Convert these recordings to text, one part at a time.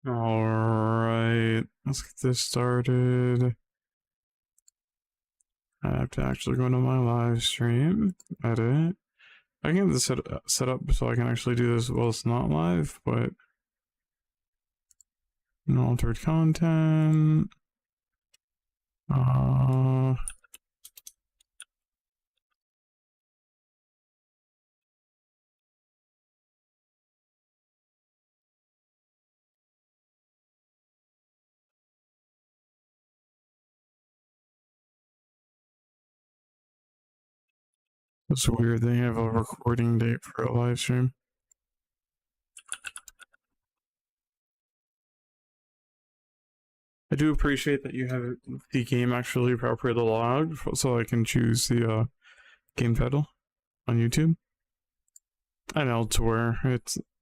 Alright, let's get this started. I have to actually go into my live stream, edit. I can get this set up so I can actually do this while it's not live, but no altered content. It's weird they have a recording date for a live stream. I do appreciate that you have the game actually properly logged so I can choose the game title on YouTube. And elsewhere,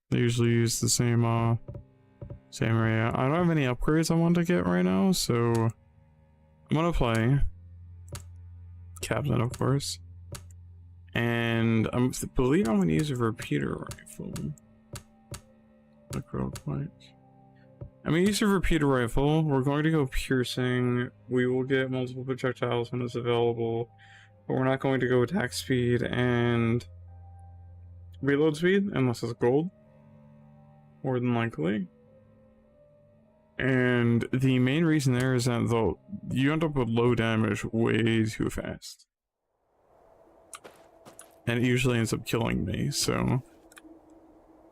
they usually use the same area. I don't have any upgrades I want to get right now, so I'm gonna play Captain, of course. And I believe I'm gonna use a repeater rifle. Look real quick. I'm gonna use a repeater rifle. We're going to go piercing. We will get multiple projectiles when it's available, but we're not going to go attack speed and reload speed unless it's gold, more than likely. And the main reason there is that you end up with low damage way too fast. And it usually ends up killing me, so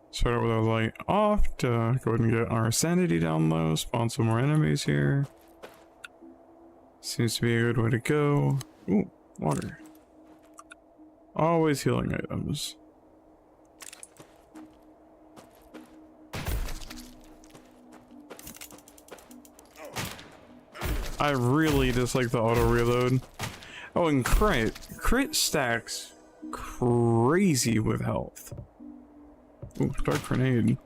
start out with our light off to go ahead and get our sanity down low, spawn some more enemies here. Seems to be a good way to go. Ooh, water. Always healing items. I really dislike the auto reload. Oh, and crit stacks crazy with health. Ooh, dark grenade.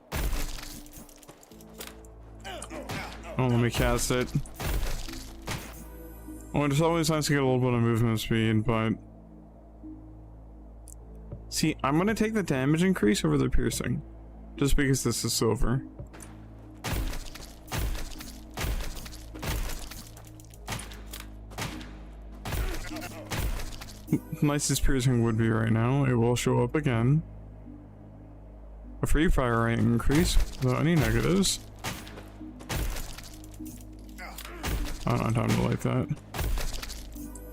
Oh, let me cast it. Oh, it's always nice to get a little bit of movement speed, but see, I'm gonna take the damage increase over the piercing, just because this is silver. Nicest piercing would be right now. It will show up again. A free fire rate increase without any negatives. I don't have time to like that.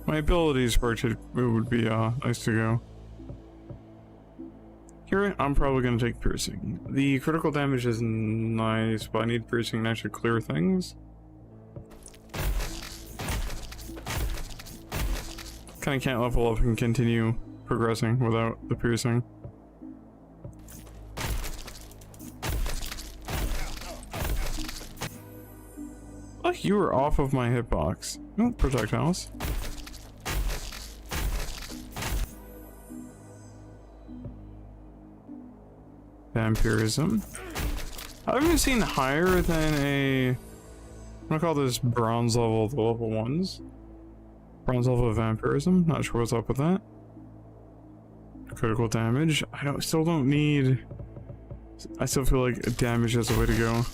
My abilities perked, it would be nice to go. Here, I'm probably going to take piercing. The critical damage is nice, but I need piercing to actually clear things. Kinda can't level up and continue progressing without the piercing. Look, you were off of my hitbox. Oh, projectiles. Vampirism. I've even seen higher than I'm gonna call this bronze level, the level 1s. Bronze level of vampirism, not sure what's up with that. Critical damage, I still don't need... I still feel like damage is the way to go.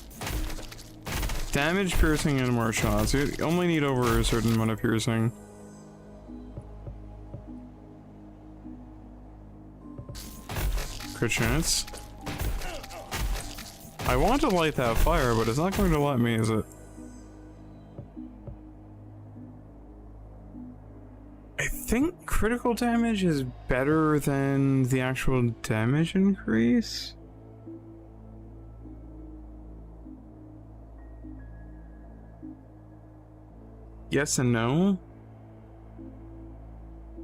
Damage, piercing, and more shots. You only need over a certain amount of piercing. Crit chance. I want to light that fire, but it's not going to let me, is it? I think critical damage is better than the actual damage increase. Yes and no.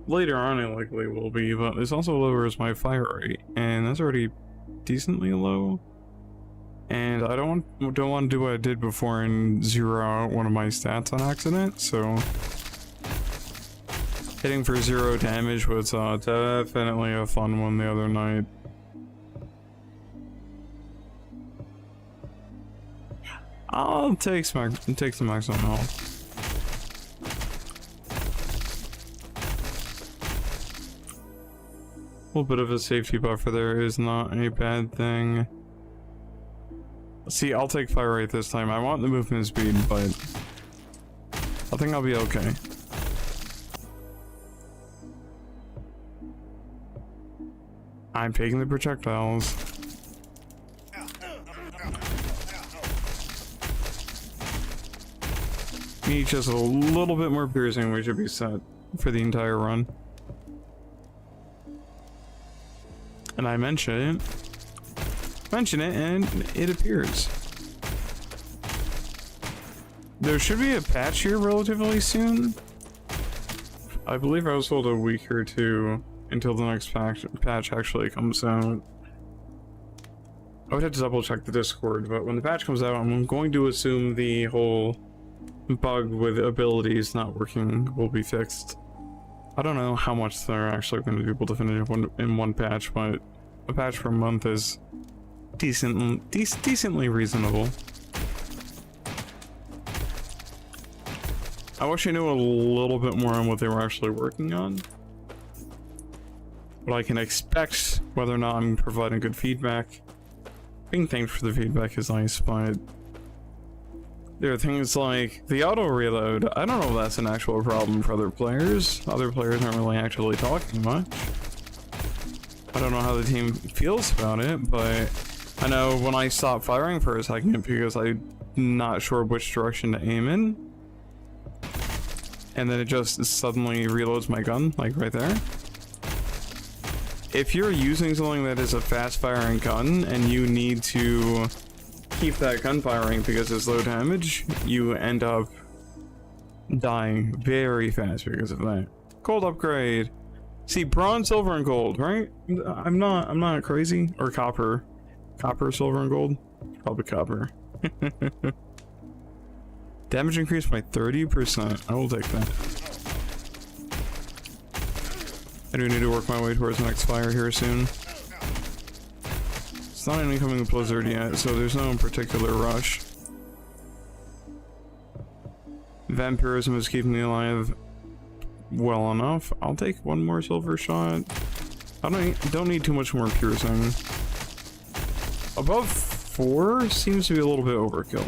Later on it likely will be, but this also lowers my fire rate, and that's already decently low. And I don't want to do what I did before and zero out one of my stats on accident, so hitting for 0 damage was definitely a fun one the other night. I'll take some maximum health. A little bit of a safety buffer there is not a bad thing. See, I'll take fire rate this time. I want the movement speed, but I think I'll be okay. I'm taking the projectiles. Need just a little bit more piercing. We should be set for the entire run. And I mention it, and it appears. There should be a patch here relatively soon. I believe I was told a week or two until the next patch actually comes out. I would have to double check the Discord, but when the patch comes out, I'm going to assume the whole bug with abilities not working will be fixed. I don't know how much they're actually going to be able to finish in one patch, but a patch per month is decently reasonable. I wish I knew a little bit more on what they were actually working on. But I can expect whether or not I'm providing good feedback. Being thanked for the feedback is nice, but there are things like the auto reload. I don't know if that's an actual problem for other players. Other players aren't really actually talking much. I don't know how the team feels about it, but I know when I stop firing for a second because I'm not sure which direction to aim in, and then it just suddenly reloads my gun, like right there. If you're using something that is a fast firing gun and you need to keep that gun firing because it's low damage, you end up dying very fast because of that. Gold upgrade. See, bronze, silver, and gold, right? I'm not crazy. Or copper. Copper, silver, and gold? Probably copper. Damage increased by 30%. I will take that. I do need to work my way towards the next fire here soon. It's not an incoming blizzard yet, so there's no particular rush. Vampirism is keeping me alive well enough. I'll take one more silver shot. I don't need too much more piercing. Above 4 seems to be a little bit overkill.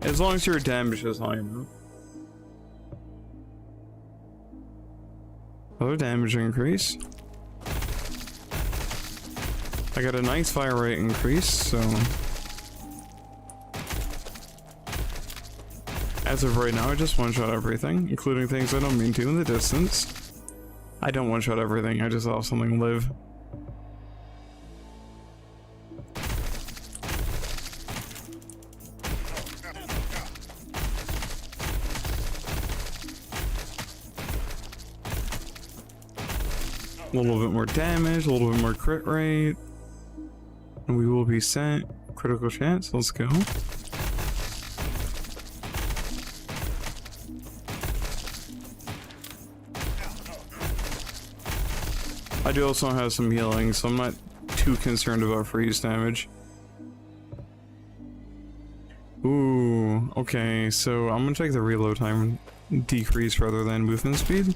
As long as your damage is high enough. Other damage increase. I got a nice fire rate increase, so as of right now, I just one-shot everything, including things I don't mean to in the distance. I don't one-shot everything, I just let something live. A little bit more damage, a little bit more crit rate, and we will be set. Critical chance, let's go. I do also have some healing, so I'm not too concerned about freeze damage. Ooh, okay, so I'm gonna take the reload time decrease rather than movement speed.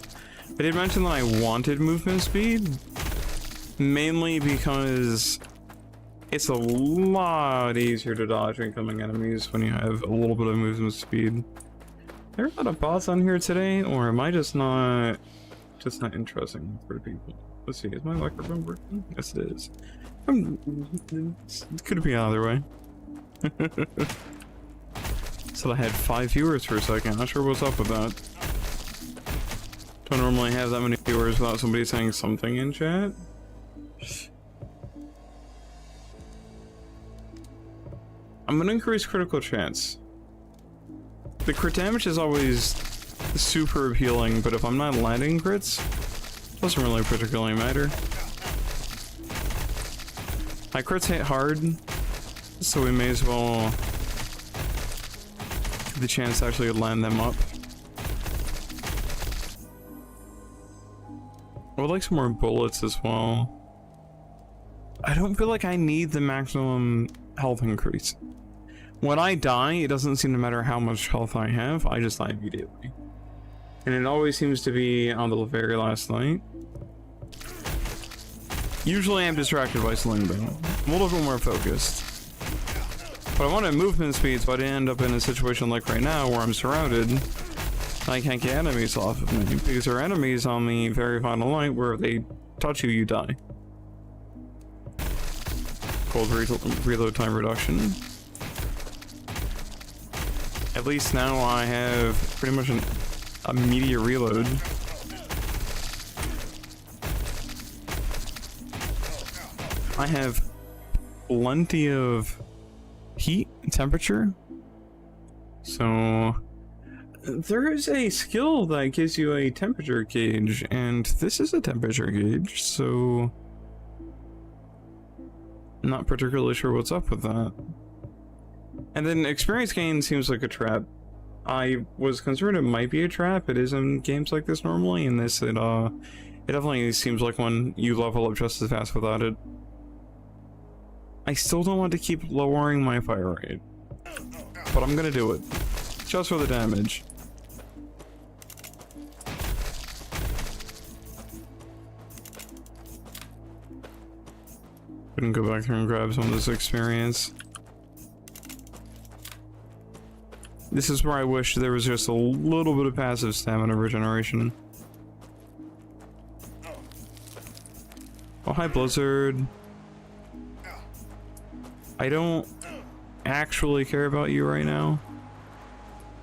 I did mention that I wanted movement speed, mainly because it's a lot easier to dodge incoming enemies when you have a little bit of movement speed. There are a lot of bots on here today, or am I just not interesting for people? Let's see, is my microphone working? Yes, it is. It could be either way. So I had 5 viewers for a second. Not sure what's up with that. Don't normally have that many viewers without somebody saying something in chat. I'm gonna increase critical chance. The crit damage is always super appealing, but if I'm not landing crits, it doesn't really particularly matter. My crits hit hard, so we may as well have the chance to actually land them up. I would like some more bullets as well. I don't feel like I need the maximum health increase. When I die, it doesn't seem to matter how much health I have, I just die immediately. And it always seems to be on the very last night. Usually I'm distracted by sling though. I'm a little bit more focused. But I wanted movement speed, so I didn't end up in a situation like right now where I'm surrounded. I can't get enemies off of me, because there are enemies on the very final light where if they touch you, you die. Cold reload time reduction. At least now I have pretty much an immediate reload. I have plenty of heat and temperature. So there is a skill that gives you a temperature gauge, and this is a temperature gauge, so I'm not particularly sure what's up with that. And then experience gain seems like a trap. I was concerned it might be a trap. It is in games like this normally. In this, it definitely seems like one you level up just as fast without it. I still don't want to keep lowering my fire rate, but I'm gonna do it just for the damage. Couldn't go back here and grab some of this experience. This is where I wish there was just a little bit of passive stamina regeneration. Oh, hi, Blizzard. I don't actually care about you right now.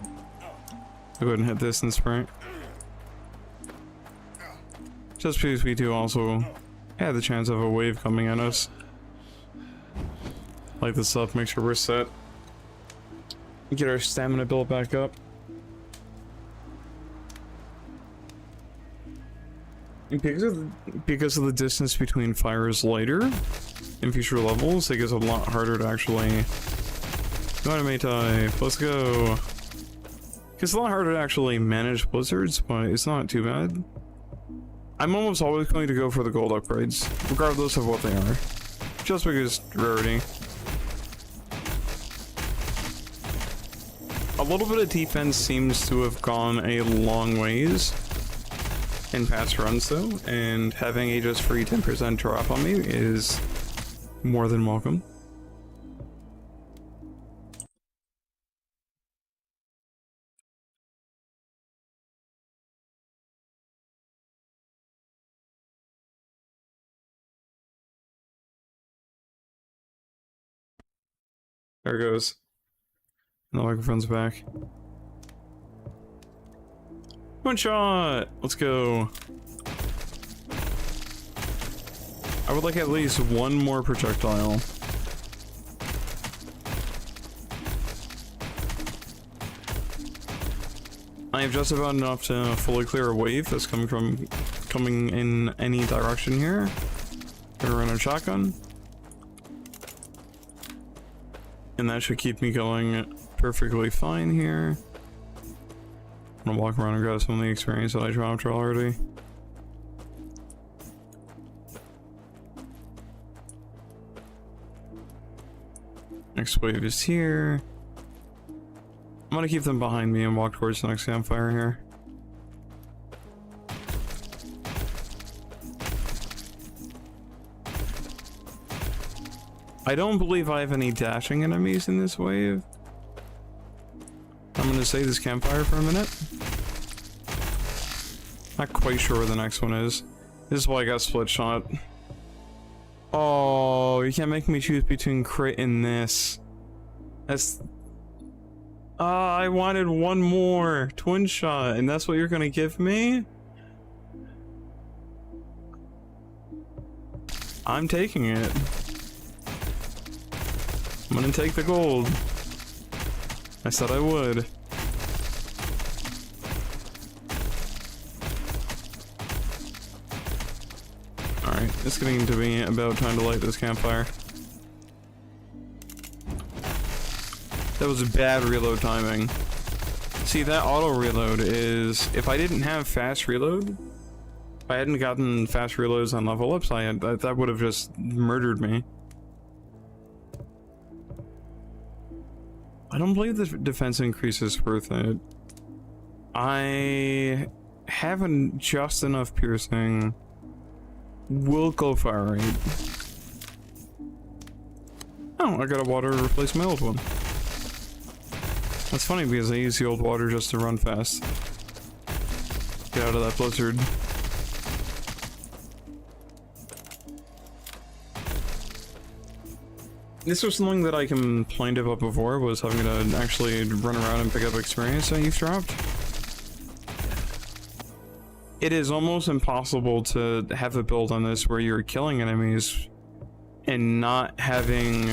I'll go ahead and hit this and sprint. Just because we do also have the chance of a wave coming at us. Light this up, make sure we're set. Get our stamina built back up. Because of the distance between fires lighter in future levels, it gets a lot harder to actually... Let's go. It's a lot harder to actually manage blizzards, but it's not too bad. I'm almost always going to go for the gold upgrades, regardless of what they are. Just because rarity. A little bit of defense seems to have gone a long ways in past runs though, and having a just free 10% drop on me is more than welcome. There it goes. And the microphone's back. One shot! Let's go. I would like at least one more projectile. I have just about enough to fully clear a wave that's coming in any direction here. Gonna run a shotgun. And that should keep me going perfectly fine here. I'm gonna walk around and grab some of the experience that I dropped already. Next wave is here. I'm gonna keep them behind me and walk towards the next campfire here. I don't believe I have any dashing enemies in this wave. I'm gonna save this campfire for a minute. Not quite sure where the next one is. This is why I got split shot. Oh, you can't make me choose between crit and this. That's... I wanted one more twin shot, and that's what you're gonna give me? I'm taking it. I'm gonna take the gold. I said I would. Alright, it's getting to be about time to light this campfire. That was bad reload timing. See, that auto reload is... If I didn't have fast reload, if I hadn't gotten fast reloads on level ups, that would have just murdered me. I don't believe the defense increase is worth it. I haven't just enough piercing. Will go fire rate. Oh, I got a water to replace my old one. That's funny because I use the old water just to run fast. Get out of that blizzard. This was something that I complained about before, was having to actually run around and pick up experience that you've dropped. It is almost impossible to have a build on this where you're killing enemies and not having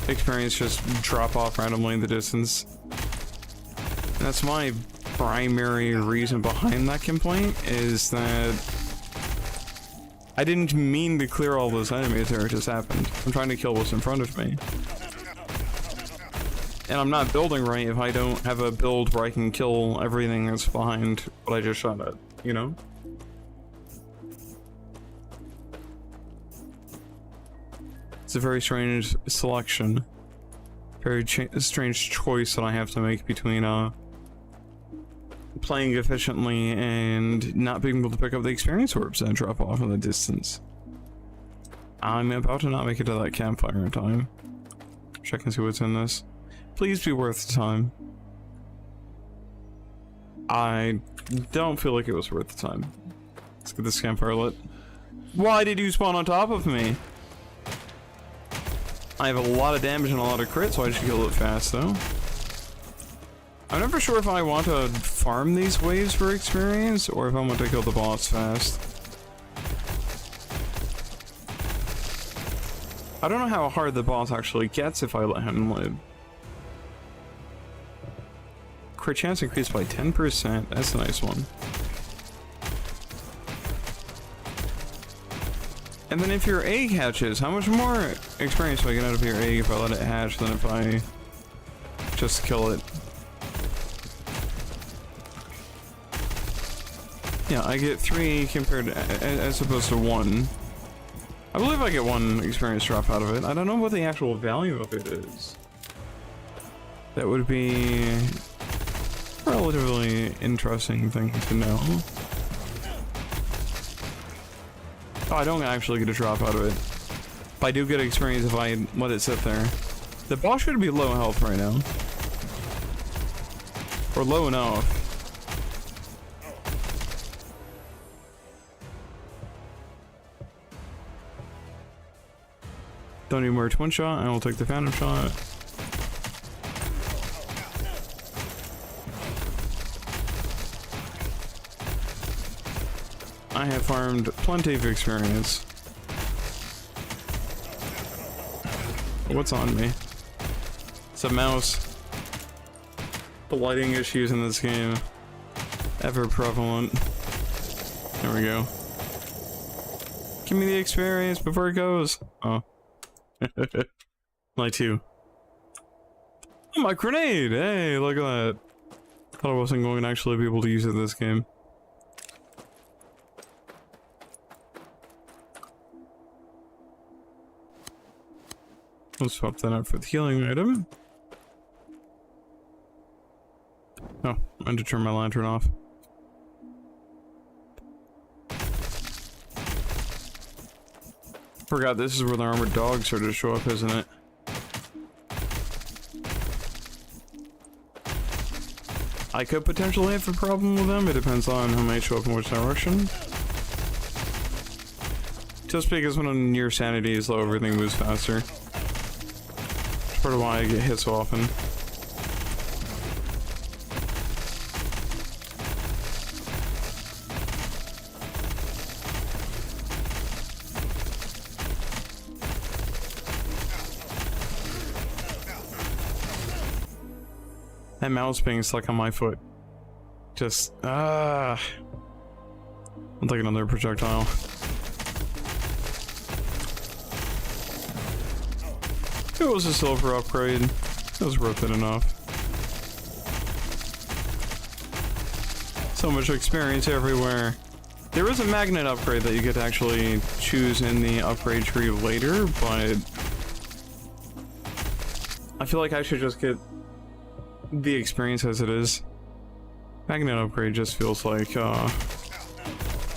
experience just drop off randomly in the distance. And that's my primary reason behind that complaint, is that I didn't mean to clear all those enemies there, it just happened. I'm trying to kill what's in front of me. And I'm not building right if I don't have a build where I can kill everything that's behind what I just shot at, you know? It's a very strange selection. Very strange choice that I have to make between, playing efficiently and not being able to pick up the experience orbs that drop off in the distance. I'm about to not make it to that campfire in time. Check and see what's in this. Please be worth the time. I don't feel like it was worth the time. Let's get this campfire lit. Why did you spawn on top of me? I have a lot of damage and a lot of crit, so I should kill it fast though. I'm never sure if I want to farm these waves for experience or if I want to kill the boss fast. I don't know how hard the boss actually gets if I let him live. Crit chance increased by 10%. That's a nice one. And then if your egg hatches, how much more experience do I get out of your egg if I let it hatch than if I just kill it? Yeah, I get 3 compared to, as opposed to 1. I believe I get 1 experience drop out of it. I don't know what the actual value of it is. That would be a relatively interesting thing to know. Oh, I don't actually get a drop out of it. But I do get experience if I let it sit there. The boss should be low health right now. Or low enough. Don't need more twin shot, I will take the phantom shot. I have farmed plenty of experience. What's on me? It's a mouse. The lighting issues in this game. Ever prevalent. There we go. Give me the experience before it goes. Oh. Light 2. Oh, my grenade! Hey, look at that. Thought I wasn't going to actually be able to use it this game. Let's swap that out for the healing item. Oh, I had to turn my lantern off. Forgot this is where the armored dogs started to show up, isn't it? I could potentially have a problem with them. It depends on how many show up in which direction. Just because when your sanity is low, everything moves faster. That's part of why I get hit so often. That mouse being stuck on my foot. Just, I'll take another projectile. It was a silver upgrade. It was worth it enough. So much experience everywhere. There is a magnet upgrade that you could actually choose in the upgrade tree later, but I feel like I should just get the experience as it is. Magnet upgrade just feels like, I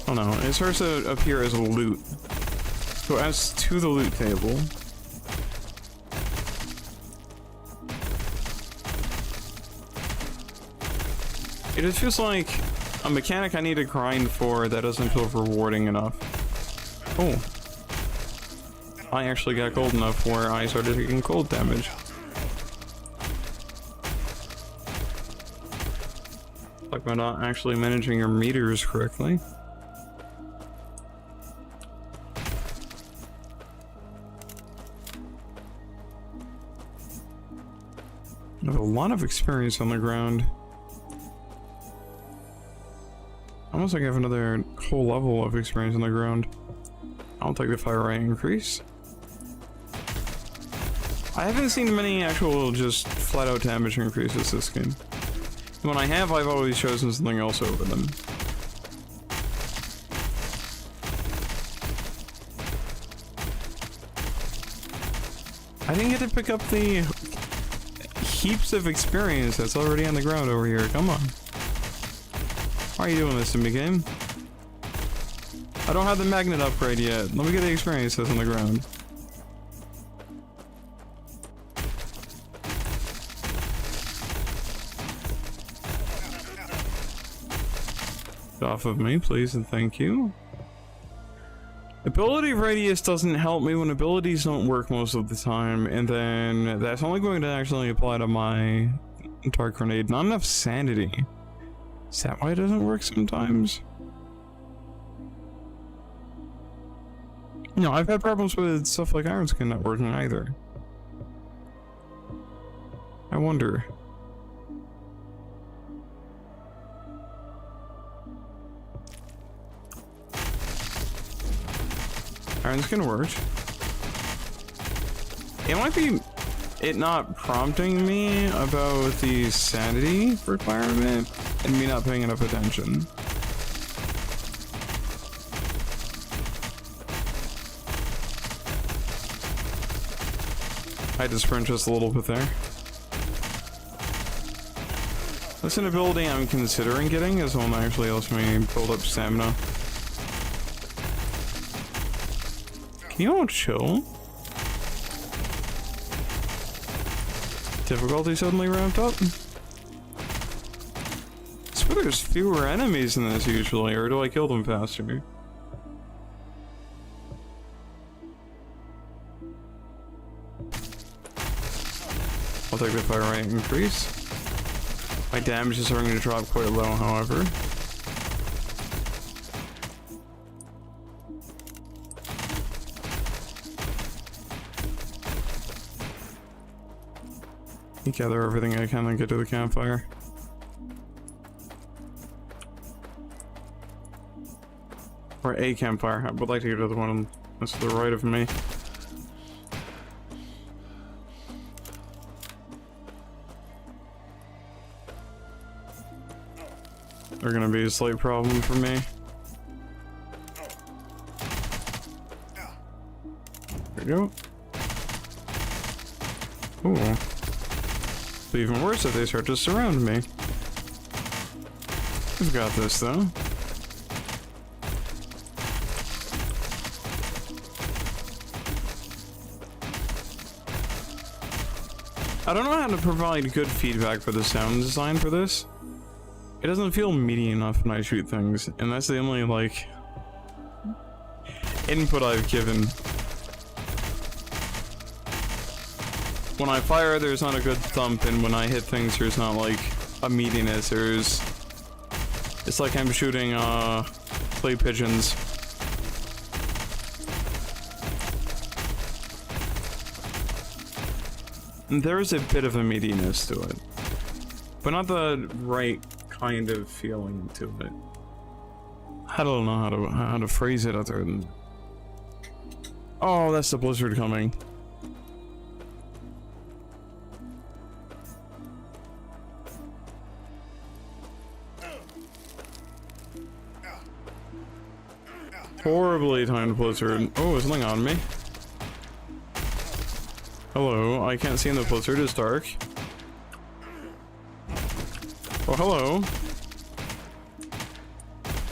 don't know. It starts to appear as a loot. So as to the loot table. It just feels like a mechanic I need to grind for that doesn't feel rewarding enough. Oh. I actually got cold enough where I started taking cold damage. Like by not actually managing your meters correctly. I have a lot of experience on the ground. Almost like I have another whole level of experience on the ground. I'll take the fire rate increase. I haven't seen many actual just flat out damage increases this game. When I have, I've always chosen something else over them. I didn't get to pick up the heaps of experience that's already on the ground over here. Come on. Why are you doing this to me, game? I don't have the magnet upgrade yet. Let me get the experience that's on the ground. Get off of me, please, and thank you. Ability radius doesn't help me when abilities don't work most of the time, and then that's only going to actually apply to my dark grenade. Not enough sanity. Is that why it doesn't work sometimes? No, I've had problems with stuff like Iron Skin not working either. I wonder. Iron Skin worked. It might be it not prompting me about the sanity requirement and me not paying enough attention. I had to sprint just a little bit there. That's an ability I'm considering getting, as one that actually lets me build up stamina. Can you all chill? Difficulty suddenly ramped up? I swear there's fewer enemies in this usually, or do I kill them faster? I'll take the fire rate increase. My damage is starting to drop quite low, however. Gather everything I can and get to the campfire. Or a campfire. I would like to get to the one that's to the right of me. They're gonna be a slight problem for me. There we go. Ooh. Even worse if they start to surround me. We've got this though. I don't know how to provide good feedback for the sound design for this. It doesn't feel meaty enough when I shoot things, and that's the only, like, input I've given. When I fire, there's not a good thump, and when I hit things, there's not, like, a meatiness. It's like I'm shooting, clay pigeons. And there is a bit of a meatiness to it. But not the right kind of feeling to it. I don't know how to phrase it other than... Oh, that's the blizzard coming. Horribly timed blizzard. Oh, is something on me? Hello, I can't see in the blizzard, it's dark. Oh, hello.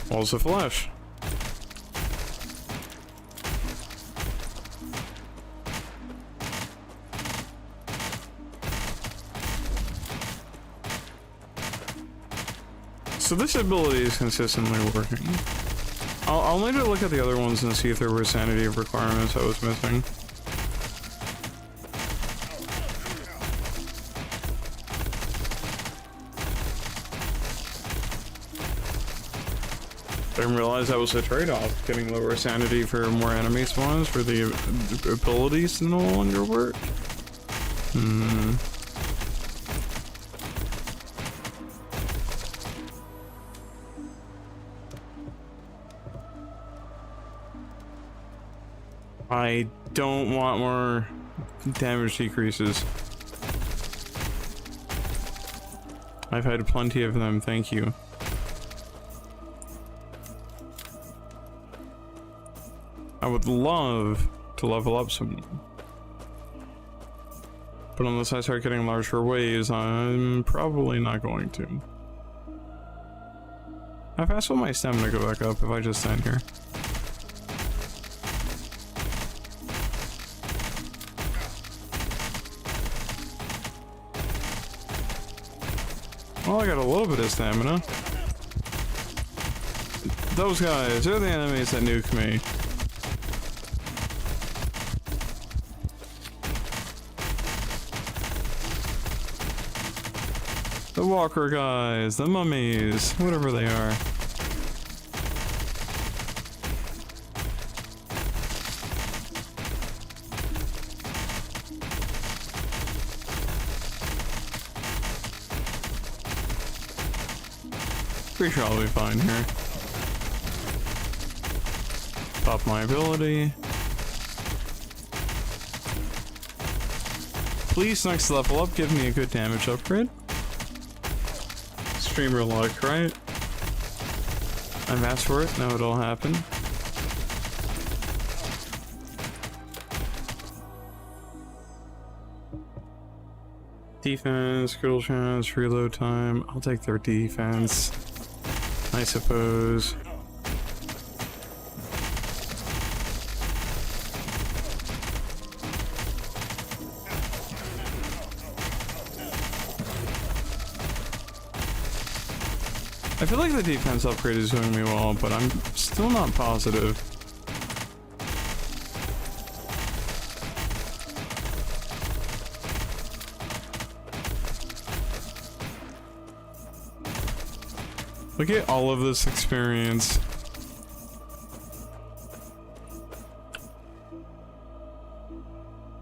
Walls of flesh. So this ability is consistently working. I'll need to look at the other ones and see if there were sanity requirements I was missing. I didn't realize that was a trade-off, getting lower sanity for more enemy spawns for the abilities to no longer work. I don't want more damage decreases. I've had plenty of them, thank you. I would love to level up some. But unless I start getting larger waves, I'm probably not going to. How fast will my stamina go back up if I just stand here? Well, I got a little bit of stamina. Those guys, they're the enemies that nuke me. The walker guys, the mummies, whatever they are. Pretty sure I'll be fine here. Pop my ability. Please, next level up, give me a good damage upgrade. Streamer luck, right? I've asked for it, now it'll happen. Defense, critical chance, reload time. I'll take their defense, I suppose. I feel like the defense upgrade is doing me well, but I'm still not positive. Look at all of this experience.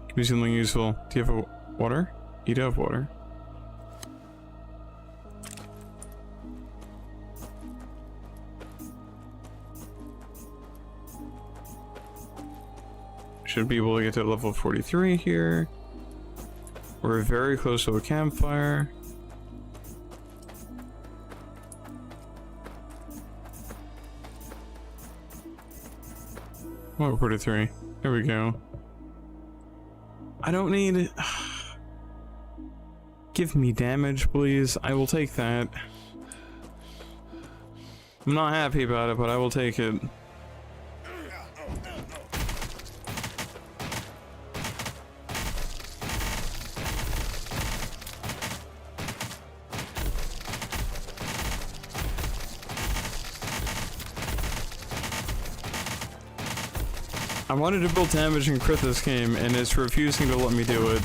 Give me something useful. Do you have a water? You do have water. Should be able to get to level 43 here. We're very close to a campfire. Oh, 43. There we go. I don't need... Give me damage, please. I will take that. I'm not happy about it, but I will take it. I wanted to build damage and crit this game, and it's refusing to let me do it.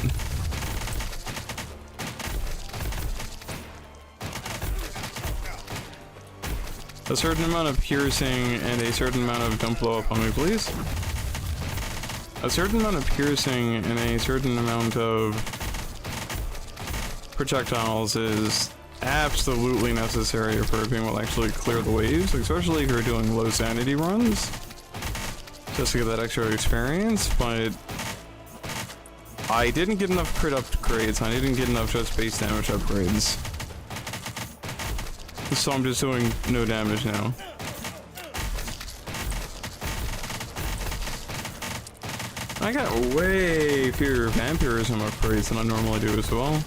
A certain amount of piercing and a certain amount of don't blow up on me, please. A certain amount of piercing and a certain amount of projectiles is absolutely necessary for being able to actually clear the waves, especially if you're doing low sanity runs. Just to get that extra experience, but I didn't get enough crit upgrades, I didn't get enough just base damage upgrades. So I'm just doing no damage now. I got way fewer vampirism upgrades than I normally do as well.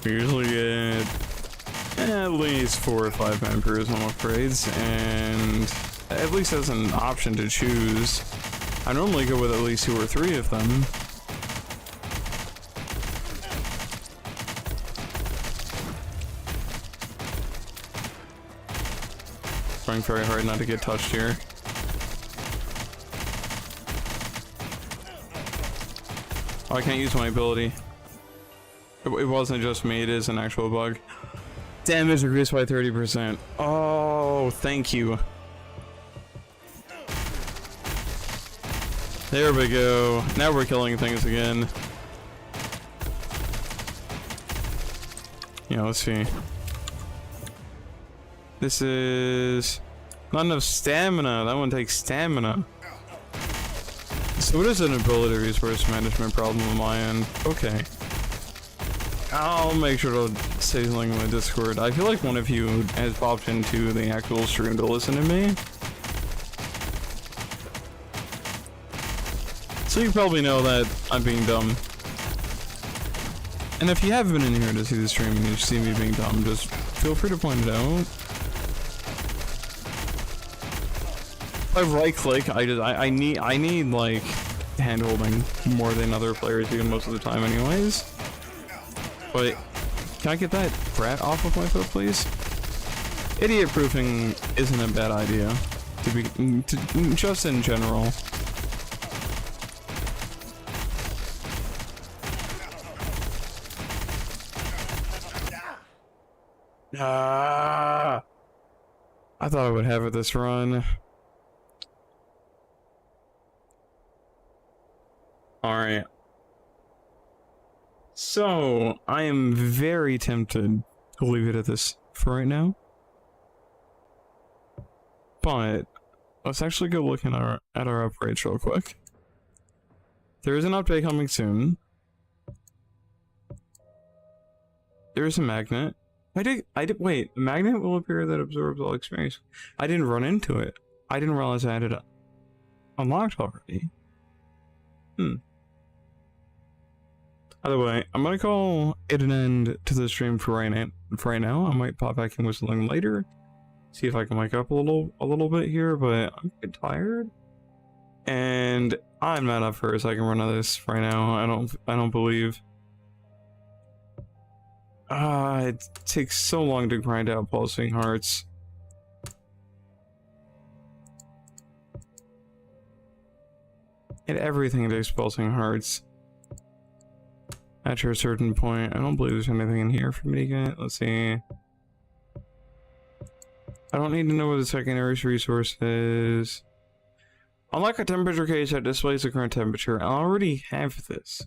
We usually get at least 4 or 5 vampirism upgrades, and at least as an option to choose. I normally go with at least 2 or 3 of them. trying very hard not to get touched here. Oh, I can't use my ability. It wasn't just me, it is an actual bug. Damage reduced by 30%. Oh, thank you. There we go. Now we're killing things again. Yeah, let's see. This is not enough stamina. That one takes stamina. So it is an ability resource management problem on my end. Okay. I'll make sure to say something in my Discord. I feel like one of you has popped into the actual stream to listen to me. So you probably know that I'm being dumb. And if you have been in here to see the stream and you see me being dumb, just feel free to point it out. If I right click, I need like hand holding more than other players do most of the time anyways. But can I get that brat off of my foot, please? Idiot proofing isn't a bad idea just in general. Ah, I thought I would have it this run. Alright. So, I am very tempted to leave it at this for right now. But, let's actually go look at our upgrades real quick. There is an update coming soon. There is a magnet. Wait, the magnet will appear that absorbs all experience. I didn't run into it. I didn't realize I had it unlocked already. Either way, I'm gonna call it an end to the stream for right now. I might pop back in with something later. See if I can wake up a little bit here, but I'm getting tired. And I'm not up for a second run of this right now. I don't believe. It takes so long to grind out pulsing hearts. And everything takes pulsing hearts. After a certain point, I don't believe there's anything in here for me to get. Let's see. I don't need to know what the secondary resource is. Unlock a temperature gauge that displays the current temperature. I already have this.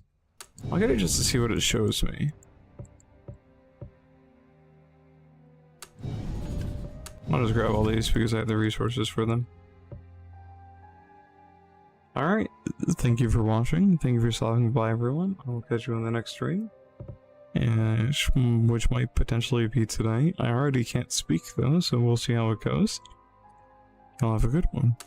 I'll get it just to see what it shows me. I'll just grab all these because I have the resources for them. Alright, thank you for watching. Thank you for stopping by, everyone. I will catch you on the next stream. Which might potentially be today. I already can't speak though, so we'll see how it goes. Y'all have a good one.